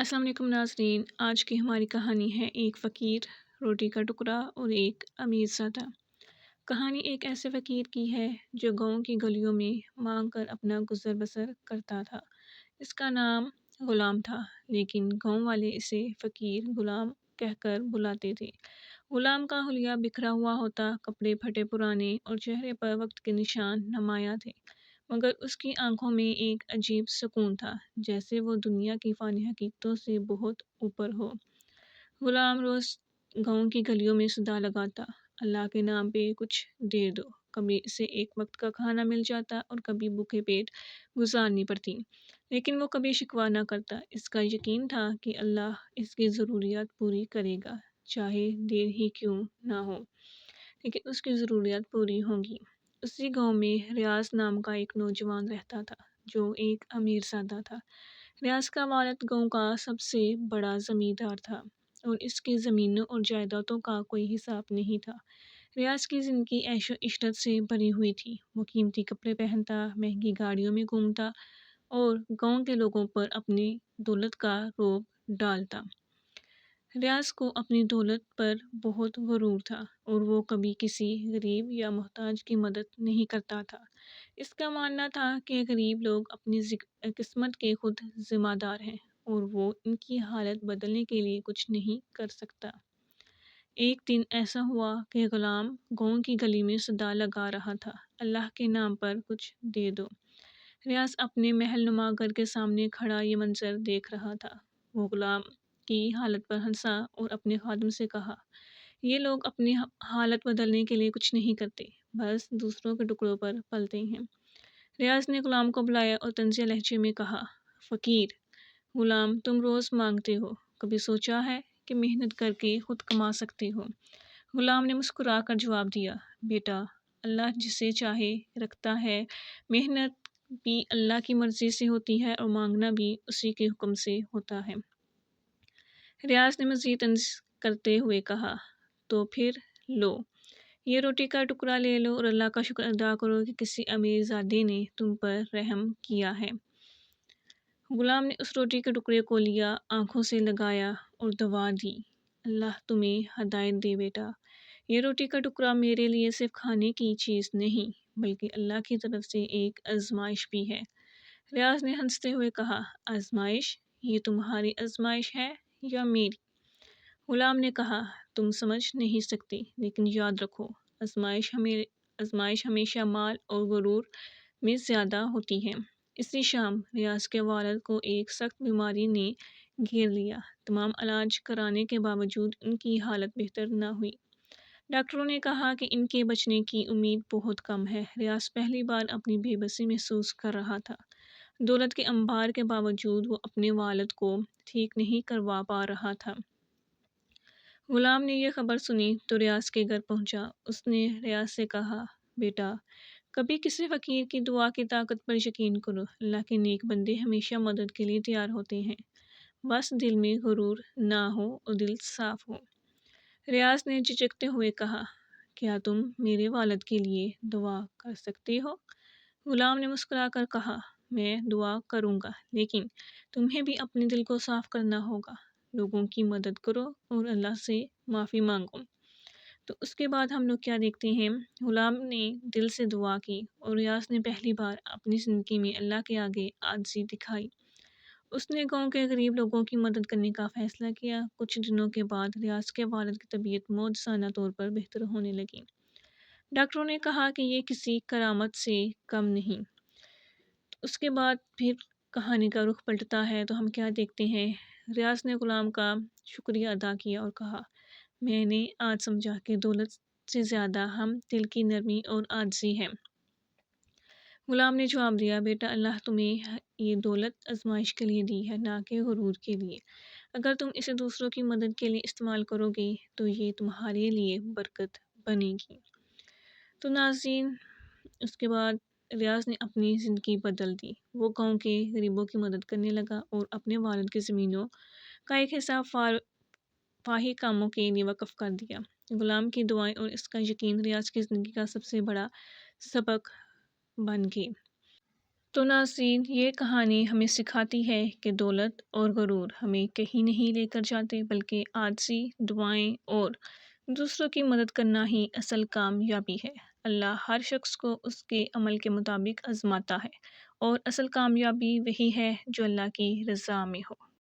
السلام علیکم ناظرین، آج کی ہماری کہانی ہے ایک فقیر، روٹی کا ٹکڑا اور ایک امیر سادہ۔ کہانی ایک ایسے فقیر کی ہے جو گاؤں کی گلیوں میں مانگ کر اپنا گزر بسر کرتا تھا۔ اس کا نام غلام تھا، لیکن گاؤں والے اسے فقیر غلام کہہ کر بلاتے تھے۔ غلام کا حلیہ بکھرا ہوا ہوتا، کپڑے پھٹے پرانے اور چہرے پر وقت کے نشان نمایاں تھے، مگر اس کی آنکھوں میں ایک عجیب سکون تھا، جیسے وہ دنیا کی فانی حقیقتوں سے بہت اوپر ہو۔ غلام روز گاؤں کی گلیوں میں صدا لگاتا، اللہ کے نام پہ کچھ دے دو۔ کبھی اسے ایک وقت کا کھانا مل جاتا اور کبھی بھوکے پیٹ گزارنی پڑتی، لیکن وہ کبھی شکوہ نہ کرتا۔ اس کا یقین تھا کہ اللہ اس کی ضروریات پوری کرے گا، چاہے دیر ہی کیوں نہ ہو، لیکن اس کی ضروریات پوری ہوں گی۔ اسی گاؤں میں ریاض نام کا ایک نوجوان رہتا تھا، جو ایک امیر سادہ تھا۔ ریاض کا والد گاؤں کا سب سے بڑا زمیندار تھا اور اس کی زمینوں اور جائیدادوں کا کوئی حساب نہیں تھا۔ ریاض کی زندگی عیش و عشرت سے بھری ہوئی تھی۔ وہ قیمتی کپڑے پہنتا، مہنگی گاڑیوں میں گھومتا اور گاؤں کے لوگوں پر اپنی دولت کا رعب ڈالتا۔ ریاض کو اپنی دولت پر بہت غرور تھا اور وہ کبھی کسی غریب یا محتاج کی مدد نہیں کرتا تھا۔ اس کا ماننا تھا کہ غریب لوگ اپنی قسمت کے خود ذمہ دار ہیں اور وہ ان کی حالت بدلنے کے لیے کچھ نہیں کر سکتا۔ ایک دن ایسا ہوا کہ غلام گاؤں کی گلی میں صدا لگا رہا تھا، اللہ کے نام پر کچھ دے دو۔ ریاض اپنے محل نما گھر کے سامنے کھڑا یہ منظر دیکھ رہا تھا۔ وہ غلام کی حالت پر ہنسا اور اپنے خادم سے کہا، یہ لوگ اپنی حالت بدلنے کے لیے کچھ نہیں کرتے، بس دوسروں کے ٹکڑوں پر پلتے ہیں۔ ریاض نے غلام کو بلایا اور طنزیہ لہجے میں کہا، فقیر غلام، تم روز مانگتے ہو، کبھی سوچا ہے کہ محنت کر کے خود کما سکتے ہو؟ غلام نے مسکرا کر جواب دیا، بیٹا، اللہ جسے چاہے رکھتا ہے، محنت بھی اللہ کی مرضی سے ہوتی ہے اور مانگنا بھی اسی کے حکم سے ہوتا ہے۔ ریاض نے مزید طنز کرتے ہوئے کہا، تو پھر لو، یہ روٹی کا ٹکڑا لے لو اور اللہ کا شکر ادا کرو کہ کسی امیر زادے نے تم پر رحم کیا ہے۔ غلام نے اس روٹی کے ٹکڑے کو لیا، آنکھوں سے لگایا اور دعا دی، اللہ تمہیں ہدایت دے بیٹا۔ یہ روٹی کا ٹکڑا میرے لیے صرف کھانے کی چیز نہیں، بلکہ اللہ کی طرف سے ایک آزمائش بھی ہے۔ ریاض نے ہنستے ہوئے کہا، آزمائش؟ یہ تمہاری آزمائش ہے یا میری؟ غلام نے کہا، تم سمجھ نہیں سکتے، لیکن یاد رکھو، آزمائش ہمیشہ مال اور غرور میں زیادہ ہوتی ہے۔ اسی شام ریاض کے والد کو ایک سخت بیماری نے گھیر لیا۔ تمام علاج کرانے کے باوجود ان کی حالت بہتر نہ ہوئی۔ ڈاکٹروں نے کہا کہ ان کے بچنے کی امید بہت کم ہے۔ ریاض پہلی بار اپنی بے بسی محسوس کر رہا تھا۔ دولت کے انبار کے باوجود وہ اپنے والد کو ٹھیک نہیں کروا پا رہا تھا۔ غلام نے یہ خبر سنی تو ریاض کے گھر پہنچا۔ اس نے ریاض سے کہا، بیٹا، کبھی کسی فقیر کی دعا کی طاقت پر یقین کرو، اللہ کے نیک بندے ہمیشہ مدد کے لیے تیار ہوتے ہیں، بس دل میں غرور نہ ہو اور دل صاف ہو۔ ریاض نے جھجکتے ہوئے کہا، کیا تم میرے والد کے لیے دعا کر سکتے ہو؟ غلام نے مسکرا کر کہا، میں دعا کروں گا، لیکن تمہیں بھی اپنے دل کو صاف کرنا ہوگا، لوگوں کی مدد کرو اور اللہ سے معافی مانگو۔ تو اس کے بعد ہم لوگ کیا دیکھتے ہیں، غلام نے دل سے دعا کی اور ریاض نے پہلی بار اپنی زندگی میں اللہ کے آگے عاجزی دکھائی۔ اس نے گاؤں کے غریب لوگوں کی مدد کرنے کا فیصلہ کیا۔ کچھ دنوں کے بعد ریاض کے والد کی طبیعت معجزانہ طور پر بہتر ہونے لگی۔ ڈاکٹروں نے کہا کہ یہ کسی کرامت سے کم نہیں۔ اس کے بعد پھر کہانی کا رخ پلٹتا ہے تو ہم کیا دیکھتے ہیں، ریاض نے غلام کا شکریہ ادا کیا اور کہا، میں نے آج سمجھا کہ دولت سے زیادہ ہم دل کی نرمی اور عاجزی ہے۔ غلام نے جواب دیا، بیٹا، اللہ تمہیں یہ دولت آزمائش کے لیے دی ہے، نہ کہ غرور کے لیے۔ اگر تم اسے دوسروں کی مدد کے لیے استعمال کرو گے تو یہ تمہارے لیے برکت بنے گی۔ تو ناظرین، اس کے بعد ریاض نے اپنی زندگی بدل دی۔ وہ گاؤں کے غریبوں کی مدد کرنے لگا اور اپنے والد کی زمینوں کا ایک حصہ فاحش کاموں کے لیے وقف کر دیا۔ غلام کی دعائیں اور اس کا یقین ریاض کی زندگی کا سب سے بڑا سبق بن گئے۔ تو ناظرین، یہ کہانی ہمیں سکھاتی ہے کہ دولت اور غرور ہمیں کہیں نہیں لے کر جاتے، بلکہ عاجزی، دعائیں اور دوسروں کی مدد کرنا ہی اصل کامیابی ہے۔ اللہ ہر شخص کو اس کے عمل کے مطابق آزماتا ہے، اور اصل کامیابی وہی ہے جو اللہ کی رضا میں ہو۔